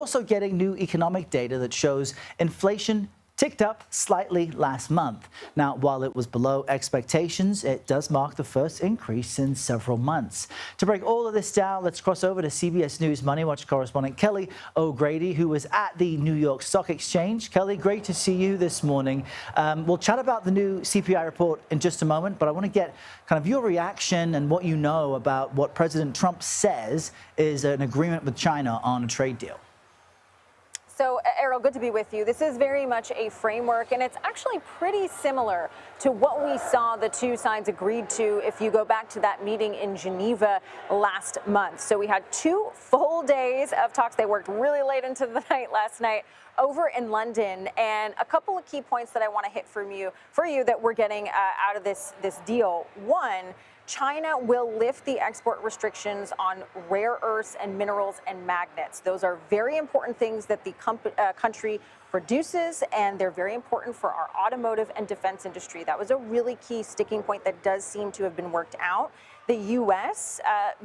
Also getting new economic data that shows inflation ticked up slightly last month. Now, while it was below expectations, it does mark the first increase in several months. To break all of this down, let's cross over to CBS News MoneyWatch correspondent Kelly O'Grady, who was at the New York Stock Exchange. Kelly, great to see you this morning. We'll chat about the new CPI report in just a moment, but I want to get kind of your reaction and what you know about what President Trump says is an agreement with China on a trade deal. So, Errol, good to be with you. This is very much a framework, and it's actually pretty similar to what we saw the two sides agreed to if you go back to that meeting in Geneva last month. So we had 2 full days of talks. They worked really late into the night last night over in London, and a couple of key points that I want to hit for you that we're getting out of this deal. One, China will lift the export restrictions on rare earths and minerals and magnets. Those are very important things that the country produces, and they're very important for our automotive and defense industry. That was a really key sticking point that does seem to have been worked out. The U.S.,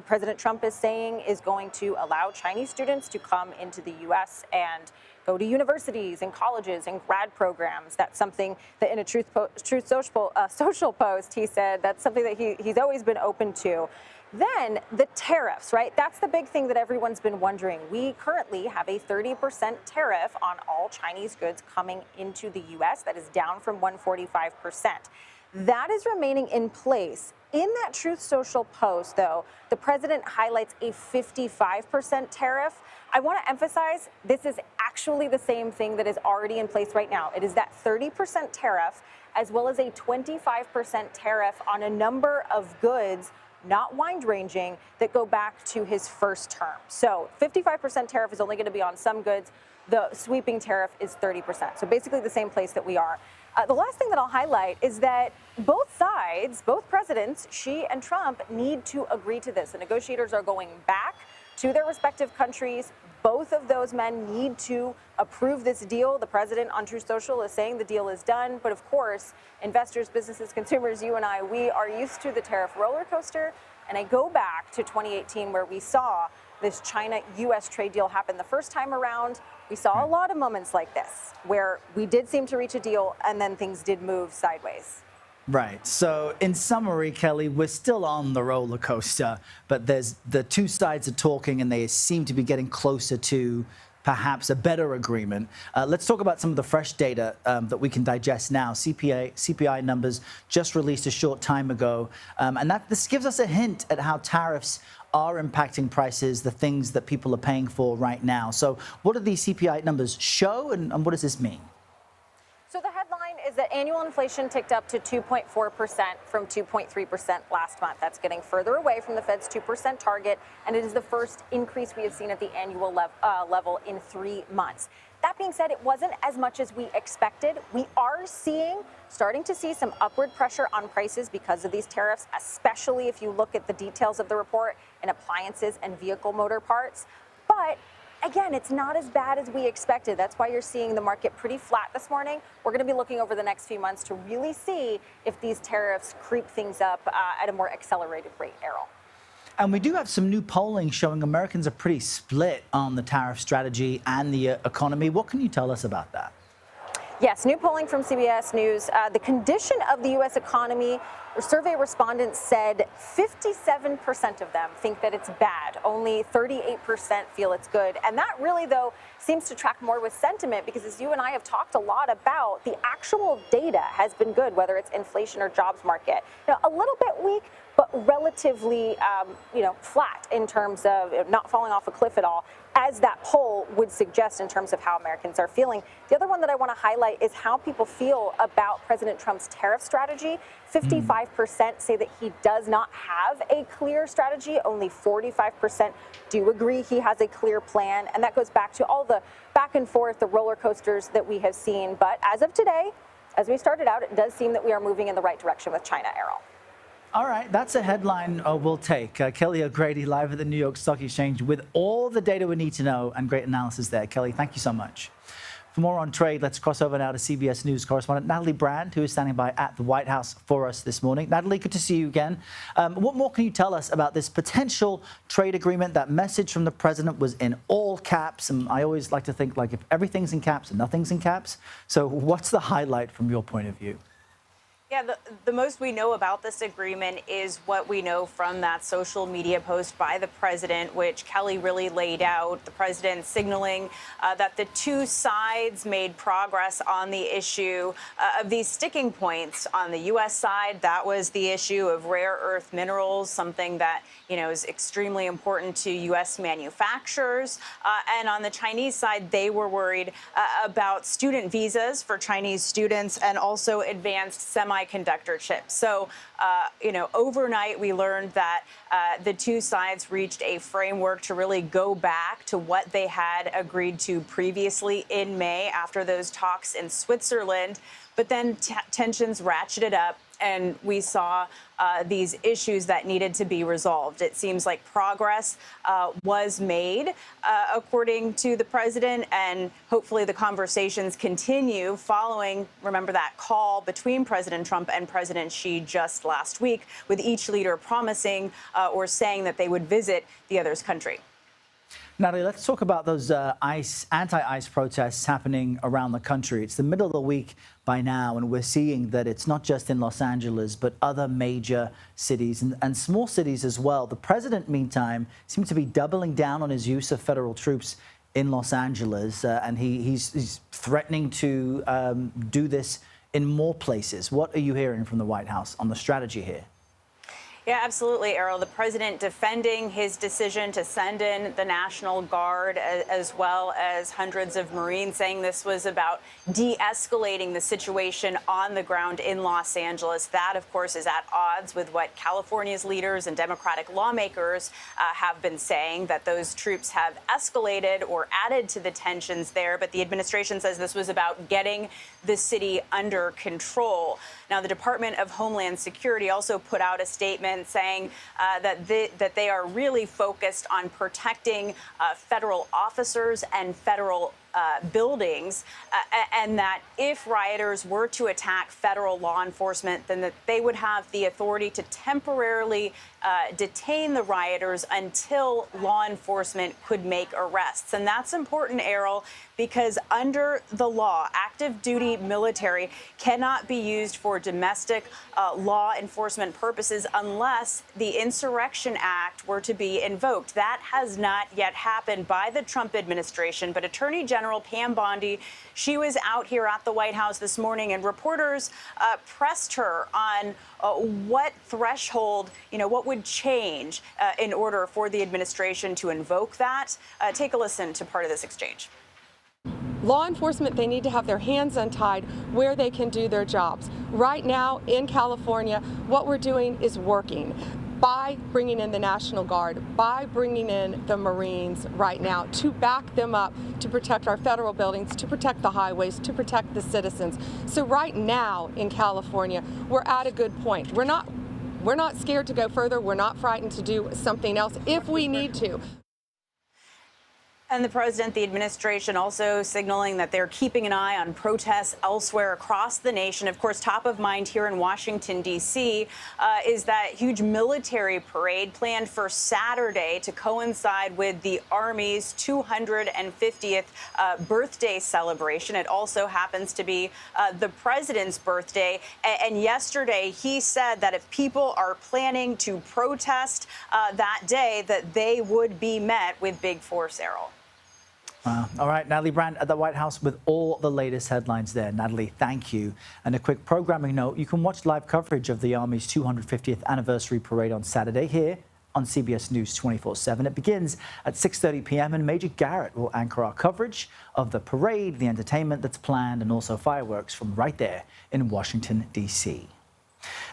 President Trump is saying, is going to allow Chinese students to come into the U.S. and go to universities and colleges and grad programs. That's something that in a Truth Social post, he said that's something that he's always been open to. Then the tariffs, right? That's the big thing that everyone's been wondering. We currently have a 30% tariff on all Chinese goods coming into the U.S. That is down from 145%. That is remaining in place. In that Truth Social post, though, the president highlights a 55% tariff. I want to emphasize this is actually the same thing that is already in place right now. It is that 30% tariff as well as a 25% tariff on a number of goods, not wide ranging, that go back to his first term. So 55% tariff is only going to be on some goods. The sweeping tariff is 30%. So basically the same place that we are. The last thing that I'll highlight is that both sides, both presidents, Xi and Trump, need to agree to this. The negotiators are going back to their respective countries. Both of those men need to approve this deal. The president on Truth Social is saying the deal is done. But of course, investors, businesses, consumers, you and I, we are used to the tariff roller coaster. And I go back to 2018 where we saw this China-U.S. trade deal happen the first time around. We saw a lot of moments like this where we did seem to reach a deal and then things did move sideways. Right. So in summary, Kelly, we're still on the roller coaster, but there's the two sides are talking and they seem to be getting closer to perhaps a better agreement. Let's talk about some of the fresh data that we can digest now. CPI numbers just released a short time ago, and this gives us a hint at how tariffs are impacting prices, the things that people are paying for right now. So what do these CPI numbers show, and what does this mean? So the headline is that annual inflation ticked up to 2.4% from 2.3% last month. That's getting further away from the Fed's 2% target, and it is the first increase we have seen at the annual level in 3 months. That being said, it wasn't as much as we expected. We are starting to see some upward pressure on prices because of these tariffs, especially if you look at the details of the report in appliances and vehicle motor parts. But again, it's not as bad as we expected. That's why you're seeing the market pretty flat this morning. We're going to be looking over the next few months to really see if these tariffs creep things up at a more accelerated rate, Errol. And we do have some new polling showing Americans are pretty split on the tariff strategy and the economy. What can you tell us about that? Yes, new polling from CBS News. The condition of the U.S. economy, survey respondents said 57% of them think that it's bad. Only 38% feel it's good. And that really, though, seems to track more with sentiment because, as you and I have talked a lot about, the actual data has been good, whether it's inflation or jobs market. A little bit weak, but relatively, flat in terms of not falling off a cliff at all, as that poll would suggest in terms of how Americans are feeling. The other one that I want to highlight is how people feel about President Trump's tariff strategy. 55% say that he does not have a clear strategy. Only 45% do agree he has a clear plan. And that goes back to all the back and forth, the roller coasters that we have seen. But as of today, as we started out, it does seem that we are moving in the right direction with China, Errol. All right, that's a headline we'll take. Kelly O'Grady live at the New York Stock Exchange with all the data we need to know and great analysis there. Kelly, thank you so much. For more on trade, let's cross over now to CBS News correspondent Natalie Brand, who is standing by at the White House for us this morning. Natalie, good to see you again. What more can you tell us about this potential trade agreement? That message from the president was in all caps, and I always like to think like if everything's in caps, nothing's in caps. So what's the highlight from your point of view? Yeah, the most we know about this agreement is what we know from that social media post by the president, which Kelly really laid out. The president signaling that the two sides made progress on the issue of these sticking points. On the U.S. side, that was the issue of rare earth minerals, something that, is extremely important to U.S. manufacturers. And on the Chinese side, they were worried about student visas for Chinese students and also advanced semiconductor chips. So, overnight we learned that the two sides reached a framework to really go back to what they had agreed to previously in May after those talks in Switzerland. But then tensions ratcheted up, and we saw these issues that needed to be resolved. It seems like progress was made, according to the president, and hopefully the conversations continue following, remember, that call between President Trump and President Xi just last week, with each leader promising or saying that they would visit the other's country. Natalie, let's talk about those anti-ICE protests happening around the country. It's the middle of the week by now, and we're seeing that it's not just in Los Angeles, but other major cities and small cities as well. The president, meantime, seems to be doubling down on his use of federal troops in Los Angeles, and he's threatening to do this in more places. What are you hearing from the White House on the strategy here? Yeah, absolutely, Errol. The president defending his decision to send in the National Guard as well as hundreds of Marines, saying this was about de-escalating the situation on the ground in Los Angeles. That, of course, is at odds with what California's leaders and Democratic lawmakers have been saying, that those troops have escalated or added to the tensions there. But the administration says this was about getting the city under control. Now, the Department of Homeland Security also put out a statement saying that they are really focused on protecting federal officers and federal buildings, and that if rioters were to attack federal law enforcement, then that they would have the authority to temporarily detain the rioters until law enforcement could make arrests. And that's important, Errol, because under the law, active duty military cannot be used for domestic law enforcement purposes unless the Insurrection Act were to be invoked. That has not yet happened by the Trump administration, but Attorney General Pam Bondi, she was out here at the White House this morning, and reporters pressed her on what threshold, what would change in order for the administration to invoke that. Take a listen to part of this exchange. Law enforcement, they need to have their hands untied where they can do their jobs. Right now in California, what we're doing is working. By bringing in the National Guard, by bringing in the Marines right now to back them up, to protect our federal buildings, to protect the highways, to protect the citizens. So right now in California, we're at a good point. We're not scared to go further. We're not frightened to do something else if we need to. And the president, the administration also signaling that they're keeping an eye on protests elsewhere across the nation. Of course, top of mind here in Washington, D.C., is that huge military parade planned for Saturday to coincide with the Army's 250th birthday celebration. It also happens to be the president's birthday. And yesterday, he said that if people are planning to protest that day, that they would be met with big force, Errol. Wow. All right, Natalie Brand at the White House with all the latest headlines there. Natalie, thank you. And a quick programming note, you can watch live coverage of the Army's 250th anniversary parade on Saturday here on CBS News 24/7. It begins at 6:30 p.m. and Major Garrett will anchor our coverage of the parade, the entertainment that's planned, and also fireworks from right there in Washington, D.C.